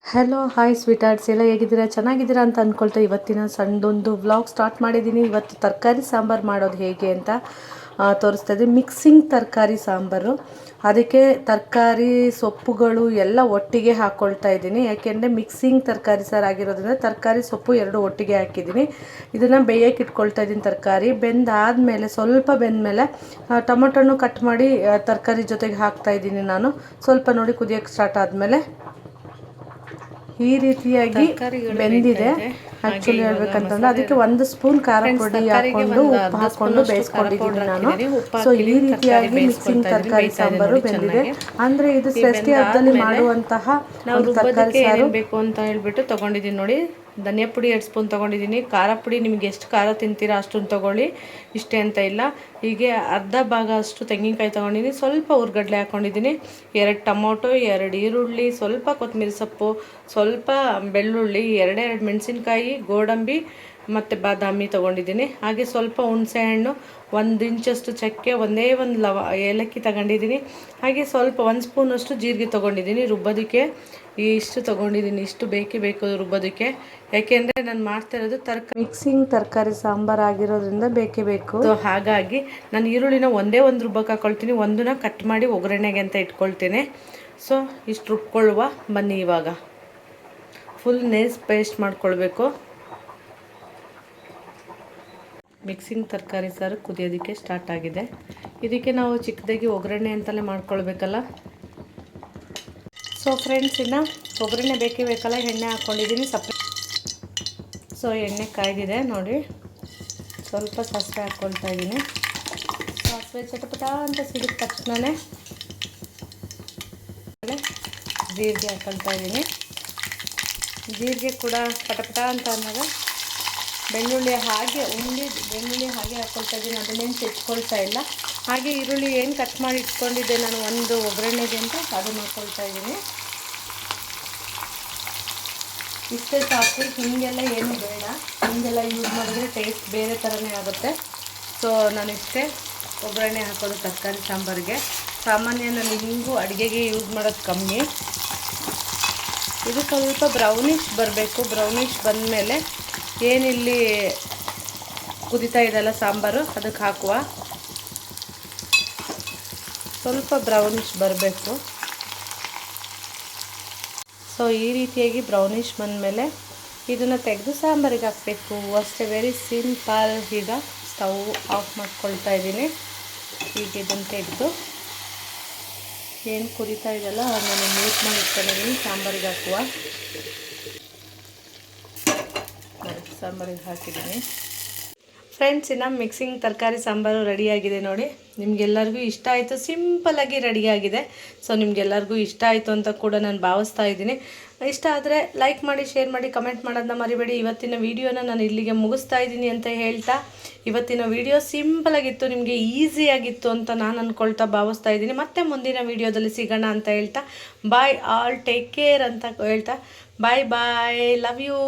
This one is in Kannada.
ಹಲೋ ಹಾಯ್ ಸ್ವೀಟ್ ಆರ್ಟ್ಸ್ ಎಲ್ಲ ಹೇಗಿದ್ದೀರಾ ಚೆನ್ನಾಗಿದ್ದೀರಾ ಅಂತ ಅಂದ್ಕೊಳ್ತಾ ಇವತ್ತಿನ ಸಣ್ಣದೊಂದು ವ್ಲಾಗ್ ಸ್ಟಾರ್ಟ್ ಮಾಡಿದ್ದೀನಿ. ಇವತ್ತು ತರಕಾರಿ ಸಾಂಬಾರು ಮಾಡೋದು ಹೇಗೆ ಅಂತ ತೋರಿಸ್ತಾ ಇದ್ದೀನಿ. ಮಿಕ್ಸಿಂಗ್ ತರಕಾರಿ ಸಾಂಬಾರು, ಅದಕ್ಕೆ ತರಕಾರಿ ಸೊಪ್ಪುಗಳು ಎಲ್ಲ ಒಟ್ಟಿಗೆ ಹಾಕ್ಕೊಳ್ತಾ ಇದ್ದೀನಿ. ಯಾಕೆಂದರೆ ಮಿಕ್ಸಿಂಗ್ ತರಕಾರಿ ಸಾರು ಆಗಿರೋದ್ರಿಂದ ತರಕಾರಿ ಸೊಪ್ಪು ಎರಡು ಒಟ್ಟಿಗೆ ಹಾಕಿದ್ದೀನಿ. ಇದನ್ನು ಬೇಯಕ್ಕೆ ಇಟ್ಕೊಳ್ತಾ ಇದ್ದೀನಿ. ತರಕಾರಿ ಬೆಂದಾದಮೇಲೆ ಸ್ವಲ್ಪ ಬೆಂದಮೇಲೆ ಟೊಮೊಟೊನು ಕಟ್ ಮಾಡಿ ತರಕಾರಿ ಜೊತೆಗೆ ಹಾಕ್ತಾ ಇದ್ದೀನಿ. ನಾನು ಸ್ವಲ್ಪ ನೋಡಿ ಕುದಿಯೋಕ್ಕೆ ಸ್ಟಾರ್ಟ್ ಆದಮೇಲೆ ಈ ರೀತಿಯಾಗಿ ಬೆಂದಿದೆ. ಆ್ಯಕ್ಚುಲಿ ಹೇಳ್ಬೇಕಂತಂದ್ರೆ ಅದಕ್ಕೆ 1 ಸ್ಪೂನ್ ಖಾರ ಪುಡಿ ಹಾಕ್ಕೊಂಡು ಉಪ್ಪು ಹಾಕ್ಕೊಂಡು ಬೇಯಿಸ್ಕೊಂಡಿದ್ದೀನಿ ನಾನು. ಸೊ ಈ ರೀತಿಯಾಗಿ ಮಿಕ್ಸಿಂಗ್ ತರಕಾರಿ ಸಾಂಬಾರು ಬೆಂದಿದೆ. ಅಂದರೆ ಇದು ಷಷ್ಠಿ ಹಬ್ಬದಲ್ಲಿ ಮಾಡುವಂತಹ ಒಂದು ತರಕಾರಿ ಸಾರು ಬೇಕು ಅಂತ ಹೇಳ್ಬಿಟ್ಟು ತೊಗೊಂಡಿದ್ದೀನಿ ನೋಡಿ. ಧನಿಯಾ ಪುಡಿ 2 ಸ್ಪೂನ್ ತೊಗೊಂಡಿದ್ದೀನಿ. ಖಾರ ಪುಡಿ ನಿಮ್ಗೆ ಎಷ್ಟು ಖಾರ ತಿಂತೀರಾ ಅಷ್ಟನ್ನು ತೊಗೊಳ್ಳಿ, ಇಷ್ಟೇ ಅಂತ ಇಲ್ಲ. ಹೀಗೆ ಅರ್ಧ ಭಾಗ ಅಷ್ಟು ತೆಂಗಿನಕಾಯಿ ತೊಗೊಂಡಿದ್ದೀನಿ. ಸ್ವಲ್ಪ ಹುರ್ಗಡ್ಲೆ ಹಾಕ್ಕೊಂಡಿದ್ದೀನಿ, 2 ಟೊಮೊಟೊ, 2 ಈರುಳ್ಳಿ, ಸ್ವಲ್ಪ ಕೊತ್ತಂಬರಿ ಸೊಪ್ಪು, ಸ್ವಲ್ಪ ಬೆಳ್ಳುಳ್ಳಿ, 2 ಮೆಣಸಿನ್ಕಾಯಿ, ಗೋಡಂಬಿ ಮತ್ತು ಬಾದಾಮಿ ತೊಗೊಂಡಿದ್ದೀನಿ. ಹಾಗೆ ಸ್ವಲ್ಪ ಹುಣಸೆಹಣ್ಣು, 1 ಇಂಚಷ್ಟು ಚಕ್ಕೆ, ಒಂದೇ ಒಂದು ಏಲಕ್ಕಿ ತಗೊಂಡಿದ್ದೀನಿ. ಹಾಗೆ ಸ್ವಲ್ಪ 1 ಸ್ಪೂನಷ್ಟು ಜೀರಿಗೆ ತೊಗೊಂಡಿದ್ದೀನಿ. ರುಬ್ಬೋದಕ್ಕೆ ಇಷ್ಟು ತೊಗೊಂಡಿದ್ದೀನಿ. ಇಷ್ಟು ಬೇಕೇ ಬೇಕು ರುಬ್ಬೋದಕ್ಕೆ, ಯಾಕೆಂದರೆ ನಾನು ಮಾಡ್ತಿರೋದು ಮಿಕ್ಸಿಂಗ್ ತರಕಾರಿ ಸಾಂಬಾರು ಆಗಿರೋದ್ರಿಂದ ಬೇಕೇ ಬೇಕು. ಸೊ ಹಾಗಾಗಿ ನಾನು ಈರುಳ್ಳಿನ ಒಂದೇ ಒಂದು ರುಬ್ಬಕ್ಕೆ ಹಾಕ್ಕೊಳ್ತೀನಿ, ಒಂದನ್ನ ಕಟ್ ಮಾಡಿ ಒಗ್ಗರಣೆಗೆ ಅಂತ ಇಟ್ಕೊಳ್ತೀನಿ. ಸೊ ಇಷ್ಟು ರುಬ್ಕೊಳ್ಳುವ ಬನ್ನಿ. ಇವಾಗ ಫುಲ್ ನೈಸ್ ಪೇಸ್ಟ್ ಮಾಡ್ಕೊಳ್ಬೇಕು. ಮಿಕ್ಸಿಂಗ್ ತರಕಾರಿ ಸಾರು ಕುದಿಯೋದಕ್ಕೆ ಸ್ಟಾರ್ಟ್ ಆಗಿದೆ. ಇದಕ್ಕೆ ನಾವು ಚಿಕ್ಕದಾಗಿ ಒಗ್ಗರಣೆ ಅಂತಲೇ ಮಾಡ್ಕೊಳ್ಬೇಕಲ್ಲ. ಸೊ ಫ್ರೆಂಡ್ಸ್, ಇನ್ನು ಒಗ್ಗರಣೆ ಬೇಕೇ ಬೇಕಲ್ಲ, ಎಣ್ಣೆ ಹಾಕ್ಕೊಂಡಿದ್ದೀನಿ ಸೊ ಎಣ್ಣೆ ಕಾಯ್ದಿದೆ ನೋಡಿ. ಸ್ವಲ್ಪ ಸಾಸಿವೆ ಹಾಕ್ಕೊಳ್ತಾ ಇದ್ದೀನಿ. ಸಾಸಿವೆ ಚಟಪಟ ಅಂತ ಸಿಡಿದ ತಕ್ಷಣವೇ ಜೀರಿಗೆ ಹಾಕ್ಕೊಳ್ತಾ ಇದ್ದೀನಿ. ಜೀರಿಗೆ ಕೂಡ ಪಟಪಟ ಅಂತ ಅನ್ನೋದು ಬೆಳ್ಳುಳ್ಳಿ ಹಾಗೆ ಬೆಳ್ಳುಳ್ಳಿ ಹಾಗೆ ಹಾಕ್ಕೊಳ್ತಾ ಇದ್ದೀನಿ. ಅದನ್ನೇನು ತೆಚ್ಕೊಳ್ತಾ ಇಲ್ಲ. ಹಾಗೆ ಈರುಳ್ಳಿ ಏನು ಕಟ್ ಮಾಡಿ ಇಟ್ಕೊಂಡಿದ್ದೆ ನಾನು ಒಂದು ಒಗ್ಗರಣೆಗೆ ಅಂತ ಅದನ್ನು ಹಾಕ್ಕೊಳ್ತಾ ಇದ್ದೀನಿ. ಇಷ್ಟೇ ಸಾಕು. ಹಿಂಗೆಲ್ಲ ಏನು ಬೇಡ. ಹಿಂಗೆಲ್ಲ ಯೂಸ್ ಮಾಡಿದ್ರೆ ಟೇಸ್ಟ್ ಬೇರೆ ಥರನೇ ಆಗುತ್ತೆ. ಸೊ ನಾನು ಇಷ್ಟೇ ಒಗ್ಗರಣೆ ಹಾಕೋದು ತರಕಾರಿ ಸಾಂಬಾರಿಗೆ. ಸಾಮಾನ್ಯ ನಾನು ಹಿಂಗು ಅಡುಗೆಗೆ ಯೂಸ್ ಮಾಡೋದು ಕಮ್ಮಿ. ಇದು ಸ್ವಲ್ಪ ಬ್ರೌನಿಷ್ ಬರಬೇಕು. ಬ್ರೌನಿಷ್ ಬಂದಮೇಲೆ ಏನಿಲ್ಲಿ ಕುದಿತಾ ಇದೆಯಲ್ಲ ಸಾಂಬಾರು, ಅದಕ್ಕೆ ಹಾಕುವ. ಸ್ವಲ್ಪ ಬ್ರೌನಿಷ್ ಬರಬೇಕು. ಸೊ ಈ ರೀತಿಯಾಗಿ ಬ್ರೌನಿಷ್ ಬಂದಮೇಲೆ ಇದನ್ನು ತೆಗೆದು ಸಾಂಬಾರಿಗೆ ಹಾಕಬೇಕು ಅಷ್ಟೇ. Very simple. ಈಗ ಸ್ಟವ್ ಆಫ್ ಮಾಡ್ಕೊಳ್ತಾ ಇದ್ದೀನಿ. ಈಗ ಇದನ್ನು ತೆಗೆದು ಏನು ಕುದಿತಾ ಇದೆಯಲ್ಲ ಅದನ್ನು ಮ್ಯೂಟ್ ಮಾಡಿ ಇಟ್ಕೊಂಡಿದ್ದೀನಿ. ಸಾಂಬಾರಿಗೆ ಹಾಕುವ. ಸಾಂಬಾರಿಗೆ ಹಾಕಿದ್ದೀನಿ. ಫ್ರೆಂಡ್ಸ್, ಇನ್ನು ಮಿಕ್ಸಿಂಗ್ ತರಕಾರಿ ಸಾಂಬಾರು ರೆಡಿಯಾಗಿದೆ ನೋಡಿ. ನಿಮಗೆಲ್ಲರಿಗೂ ಇಷ್ಟ ಆಯಿತು. ಸಿಂಪಲ್ಲಾಗಿ ರೆಡಿಯಾಗಿದೆ. ಸೊ ನಿಮಗೆಲ್ಲರಿಗೂ ಇಷ್ಟ ಆಯಿತು ಅಂತ ಕೂಡ ನಾನು ಭಾವಿಸ್ತಾ ಇದ್ದೀನಿ. ಇಷ್ಟ ಆದರೆ ಲೈಕ್ ಮಾಡಿ, ಶೇರ್ ಮಾಡಿ, ಕಮೆಂಟ್ ಮಾಡೋದನ್ನ ಮರಿಬೇಡಿ. ಇವತ್ತಿನ ವೀಡಿಯೋನ ನಾನು ಇಲ್ಲಿಗೆ ಮುಗಿಸ್ತಾ ಇದ್ದೀನಿ ಅಂತ ಹೇಳ್ತಾ, ಇವತ್ತಿನ ವೀಡಿಯೋ ಸಿಂಪಲಾಗಿತ್ತು, ನಿಮಗೆ ಈಸಿಯಾಗಿತ್ತು ಅಂತ ನಾನು ಅಂದ್ಕೊಳ್ತಾ ಭಾವಿಸ್ತಾ ಇದ್ದೀನಿ. ಮತ್ತೆ ಮುಂದಿನ ವೀಡಿಯೋದಲ್ಲಿ ಸಿಗೋಣ ಅಂತ ಹೇಳ್ತಾ ಬಾಯ್ ಆಲ್, ಟೇಕ್ ಕೇರ್ ಅಂತ ಹೇಳ್ತಾ ಬಾಯ್ ಬಾಯ್, ಲವ್ ಯು.